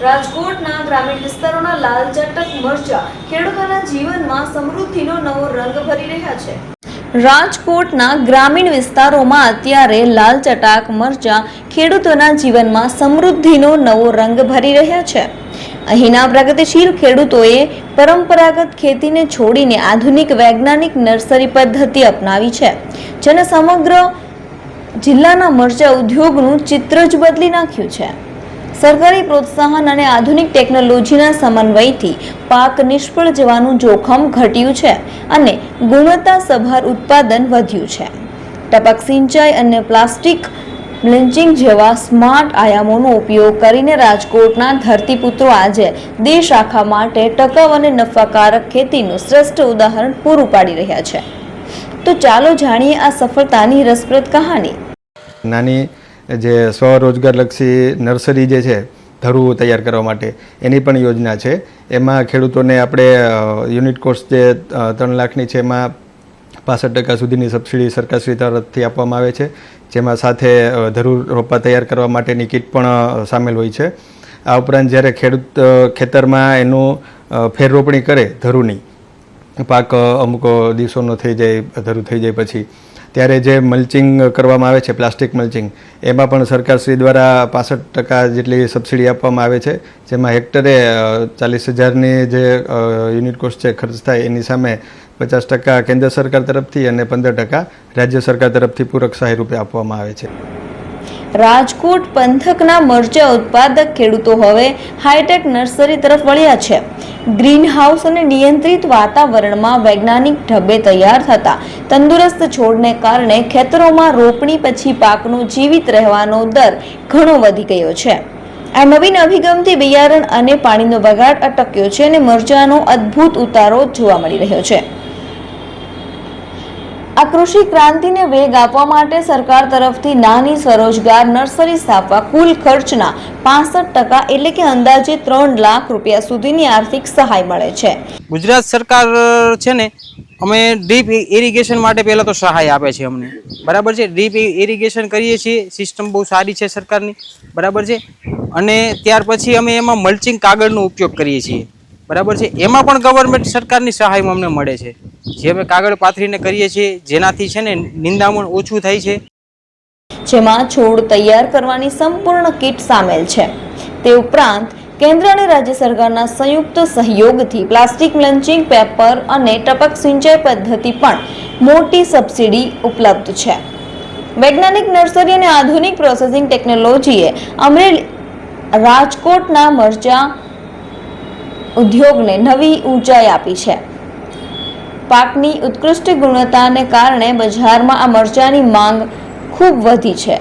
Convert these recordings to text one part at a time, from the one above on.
રાજકોટના ગ્રામીણ વિસ્તારોના લાલ ચટક મરચા ખેડૂતોના જીવનમાં સમૃદ્ધિનો નવો રંગ ભરી રહ્યા છે। રાજકોટના ગ્રામીણ વિસ્તારોમાં અત્યારે લાલ ચટાક મરચા ખેડૂતોના જીવનમાં સમૃદ્ધિનો નવો રંગ ભરી રહ્યા છે। અહીંના પ્રગતિશીલ ખેડૂતોએ પરંપરાગત ખેતીને છોડીને આધુનિક વૈજ્ઞાનિક નર્સરી પદ્ધતિ અપનાવી છે, જેને સમગ્ર જિલ્લાના મરચા ઉદ્યોગનું ચિત્ર જ બદલી નાખ્યું છે। સરકારી પ્રોત્સાહન અને આધુનિક ટેકનોલોજીના સમન્વયથી પાક નિષ્ફળ જવાનું જોખમ ઘટ્યું છે અને ગુણવત્તાસભર ઉત્પાદન વધ્યું છે। ટપક સિંચાઈ અને પ્લાસ્ટિક બ્લીચિંગ જેવા સ્માર્ટ આયામોનો ઉપયોગ કરીને રાજકોટના ધરતીપુત્રો આજે દેશ આખા માટે ટકાઉ અને નફાકારક ખેતીનું શ્રેષ્ઠ ઉદાહરણ પૂરું પાડી રહ્યા છે। તો ચાલો જાણીએ આ સફળતાની રસપ્રદ કહાની। નાની જે સ્વરોજગારલક્ષી નર્સરી જે છે ધરું તૈયાર કરવા માટે એની પણ યોજના છે। એમાં ખેડૂતોને આપણે યુનિટ કોસ્ટ જે 3 લાખની છે એમાં 65% સુધીની સબસિડી સરકારશ્રી તરફથી આપવામાં આવે છે, જેમાં સાથે ધરું રોપા તૈયાર કરવા માટેની કીટ પણ સામેલ હોય છે। આ ઉપરાંત જ્યારે ખેડૂત ખેતરમાં એનું ફેર રોપણી કરે ધરુની પાક અમુક દિવસોનો થઈ જાય, ધરું થઈ જાય પછી ત્યારે જે મલ્ચિંગ કરવામાં આવે છે, પ્લાસ્ટિક મલ્ચિંગ, એમાં પણ સરકારશ્રી દ્વારા 65% જેટલી સબસિડી આપવામાં આવે છે, જેમાં હેક્ટરે 40,000ની જે યુનિટ કોસ્ટ છે ખર્ચ થાય એની સામે 50% કેન્દ્ર સરકાર તરફથી અને 15% રાજ્ય સરકાર તરફથી પૂરક સહાય રૂપે આપવામાં આવે છે। રાજકોટ પંથકના મરચા ઉત્પાદક ખેડૂતો હવે હાઈટેક નર્સરી તરફ વળ્યા છે। ગ્રીન હાઉસ અને નિયંત્રિત વાતાવરણમાં વૈજ્ઞાનિક ઢબે તૈયાર થતા તંદુરસ્ત છોડને કારણે ખેતરોમાં રોપણી પછી પાકનો જીવિત રહેવાનો દર ઘણો વધી ગયો છે। આ નવીન અભિગમથી બિયારણ અને પાણીનો બગાડ અટક્યો છે અને મરચાનો અદ્ભુત ઉતારો જોવા મળી રહ્યો છે। આ કૃષિ ક્રાંતિને વેગ આપવા માટે સરકાર તરફથી નાની સ્વરોજગાર નર્સરી સ્થાપવા કુલ ખર્ચના 65% એટલે કે અંદાજે 3 લાખ રૂપિયા સુધીની આર્થિક સહાય મળે છે। ગુજરાત સરકાર છે ને અમે ડ્રીપ ઇરિગેશન માટે પહેલા તો સહાય આપે છે અમને, બરાબર છે। ડ્રીપ ઇરિગેશન કરીએ છીએ, સિસ્ટમ બહુ સારી છે સરકારની, બરાબર છે। અને ત્યાર પછી અમે એમાં મલ્ચિંગ કાગળનો ઉપયોગ કરીએ છીએ, બરાબર છે। એમાં પણ ગવર્મેન્ટ સરકારની સહાય અમને મળે છે, જે અમે કાગળ પાથરીને કરીએ છીએ, જેનાથી છે ને નિંદામણ ઓછું થાય છે। જેમાં છોડ તૈયાર કરવાની સંપૂર્ણ કીટ સામેલ છે। તે ઉપરાંત કેન્દ્ર અને રાજ્ય સરકારના સંયુક્ત સહયોગથી પ્લાસ્ટિક મલ્ચિંગ, પેપર અને ટપક સિંચાઈ પદ્ધતિ પણ મોટી સબસિડી ઉપલબ્ધ છે। વૈજ્ઞાનિક નર્સરી અને આધુનિક પ્રોસેસિંગ ટેકનોલોજીએ અમરેલી રાજકોટના મરચા ઉદ્યોગને નવી ઊંચાઈ આપી છે। પાકની ઉત્કૃષ્ટ ગુણવત્તાને કારણે બજારમાં આ મરચાની માંગ ખૂબ વધી છે।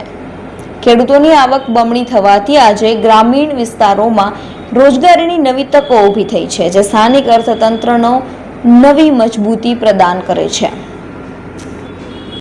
ખેડૂતોની આવક બમણી થવાથી આજે ગ્રામીણ વિસ્તારોમાં રોજગારીની નવી તકો ઊભી થઈ છે, જે સ્થાનિક અર્થતંત્રનો નવી મજબૂતી પ્રદાન કરે છે।